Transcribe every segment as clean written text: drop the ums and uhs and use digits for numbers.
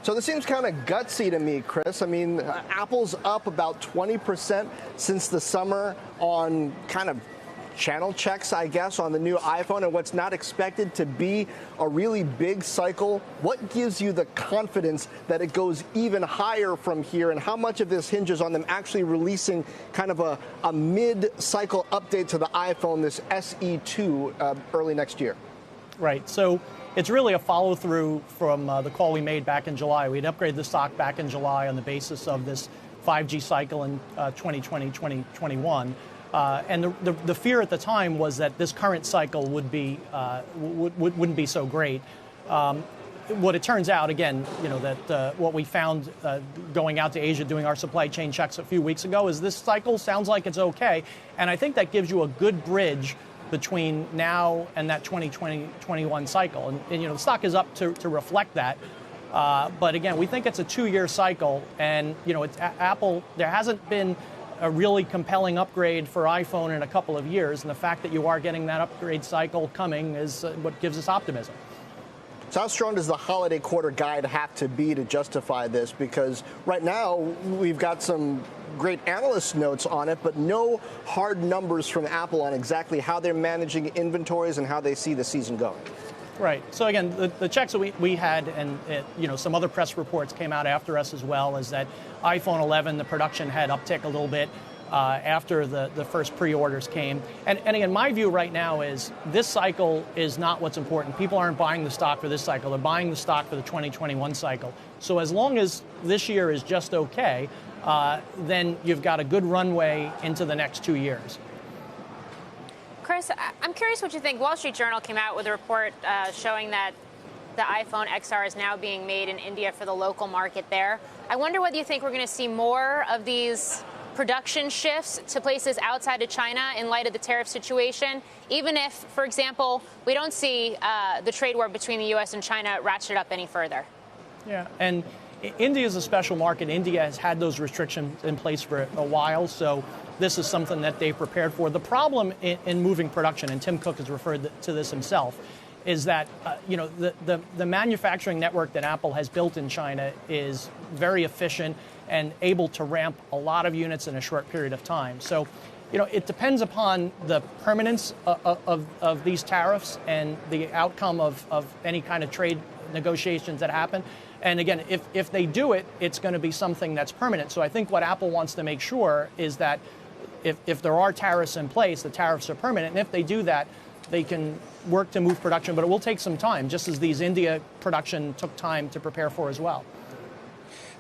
So this seems kind of gutsy to me, Chris. I mean, Apple's up about 20% since the summer on kind of channel checks, I guess, on the new iPhone and what's not expected to be a really big cycle. What gives you the confidence that it goes even higher from here, and how much of this hinges on them actually releasing kind of a mid-cycle update to the iPhone, this SE2, early next year? Right. So it's really a follow-through from the call we made back in July. We'd upgraded the stock back in July on the basis of this 5G cycle in 2020, 2021. And the fear at the time was that this current cycle wouldn't be so great. What it turns out, again, that what we found going out to Asia doing our supply chain checks a few weeks ago is this cycle sounds like it's okay. And I think that gives you a good bridge between now and that 2020-21 cycle. And the stock is up to reflect that. But again, we think it's a 2-year cycle. And, it's Apple, there hasn't been a really compelling upgrade for iPhone in a couple of years, and the fact that you are getting that upgrade cycle coming is what gives us optimism. So how strong does the holiday quarter guide have to be to justify this? Because right now we've got some great analyst notes on it, but no hard numbers from Apple on exactly how they're managing inventories and how they see the season going. Right. So again, the checks that we had, and some other press reports came out after us as well, is that iPhone 11, the production had uptick a little bit after the first pre-orders came. And again, my view right now is this cycle is not what's important. People aren't buying the stock for this cycle. They're buying the stock for the 2021 cycle. So as long as this year is just okay, then you've got a good runway into the next 2 years. Chris, I'm curious what you think. Wall Street Journal came out with a report showing that the iPhone XR is now being made in India for the local market there. I wonder whether you think we're going to see more of these production shifts to places outside of China in light of the tariff situation, even if, for example, we don't see the trade war between the U.S. and China ratchet up any further. Yeah, and India is a special market. India has had those restrictions in place for a while, so this is something that they prepared for. The problem in moving production, and Tim Cook has referred to this himself, is that the manufacturing network that Apple has built in China is very efficient and able to ramp a lot of units in a short period of time. So, it depends upon the permanence of these tariffs and the outcome of any kind of trade negotiations that happen. And again, if they do it, it's going to be something that's permanent. So I think what Apple wants to make sure is that if there are tariffs in place, the tariffs are permanent. And if they do that, they can work to move production. But it will take some time, just as these India production took time to prepare for as well.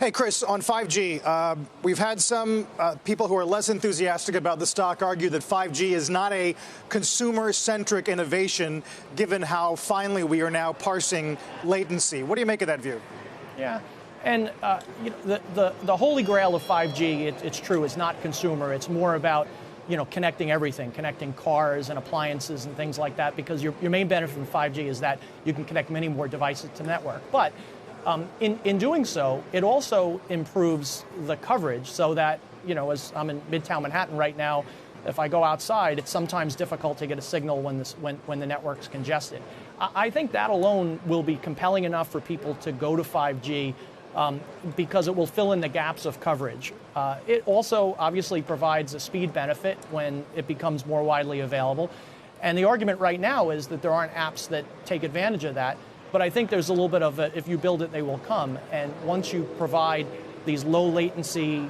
Hey, Chris, on 5G, we've had some people who are less enthusiastic about the stock argue that 5G is not a consumer-centric innovation, given how finely we are now parsing latency. What do you make of that view? Yeah. And the holy grail of 5G, it's true, is not consumer. It's more about connecting everything, connecting cars and appliances and things like that, because your main benefit from 5G is that you can connect many more devices to the network. But in doing so, it also improves the coverage so that, as I'm in Midtown Manhattan right now, if I go outside, it's sometimes difficult to get a signal when the network's congested. I think that alone will be compelling enough for people to go to 5G because it will fill in the gaps of coverage. It also obviously provides a speed benefit when it becomes more widely available. And the argument right now is that there aren't apps that take advantage of that. But I think there's a little bit of if you build it, they will come. And once you provide these low latency,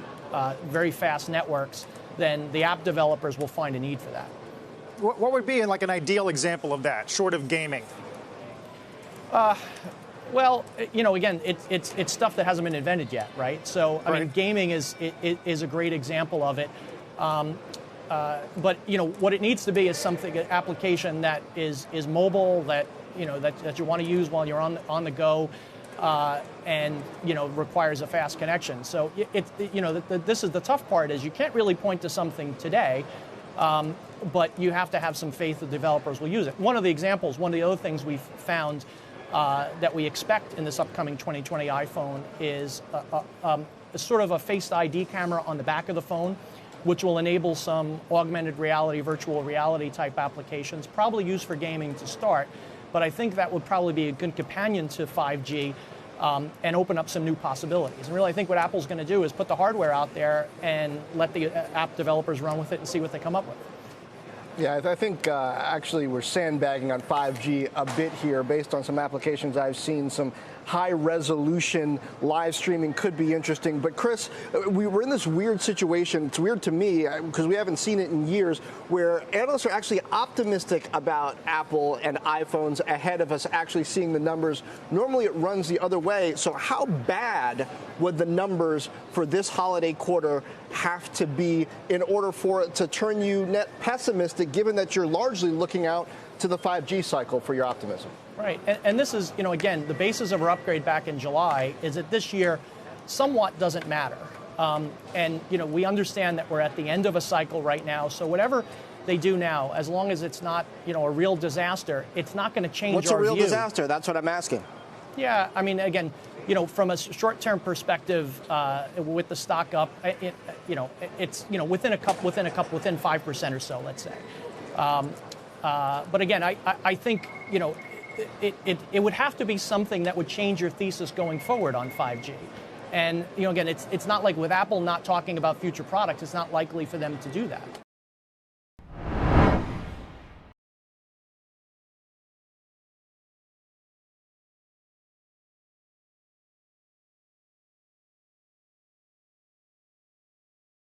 very fast networks, then the app developers will find a need for that. What would be like an ideal example of that, short of gaming? Well, again, it's stuff that hasn't been invented yet, right? So, I mean, gaming is a great example of it. But what it needs to be is something, an application that is mobile, that that you want to use while you're on the go, and requires a fast connection. So this is the tough part, is you can't really point to something today, but you have to have some faith that developers will use it. One of the other things we've found that we expect in this upcoming 2020 iPhone is a sort of a Face ID camera on the back of the phone, which will enable some augmented reality, virtual reality type applications, probably used for gaming to start. But I think that would probably be a good companion to 5G and open up some new possibilities. And really, I think what Apple's going to do is put the hardware out there and let the app developers run with it and see what they come up with. Yeah, I think actually we're sandbagging on 5G a bit here based on some applications I've seen. Some high-resolution live streaming could be interesting. But, Chris, we're in this weird situation. It's weird to me because we haven't seen it in years where analysts are actually optimistic about Apple and iPhones ahead of us actually seeing the numbers. Normally it runs the other way. So how bad would the numbers for this holiday quarter have to be in order for it to turn you net pessimistic, given that you're largely looking out to the 5G cycle for your optimism? Right, and this is, again, the basis of our upgrade back in July is that this year somewhat doesn't matter. And, we understand that we're at the end of a cycle right now, so whatever they do now, as long as it's not, a real disaster, it's not going to change our view. What's a real disaster? That's what I'm asking. Yeah, I mean, again, from a short-term perspective, with the stock up, it's within 5% or so, let's say. But again, I think it would have to be something that would change your thesis going forward on 5G. And again, it's not like with Apple not talking about future products, it's not likely for them to do that.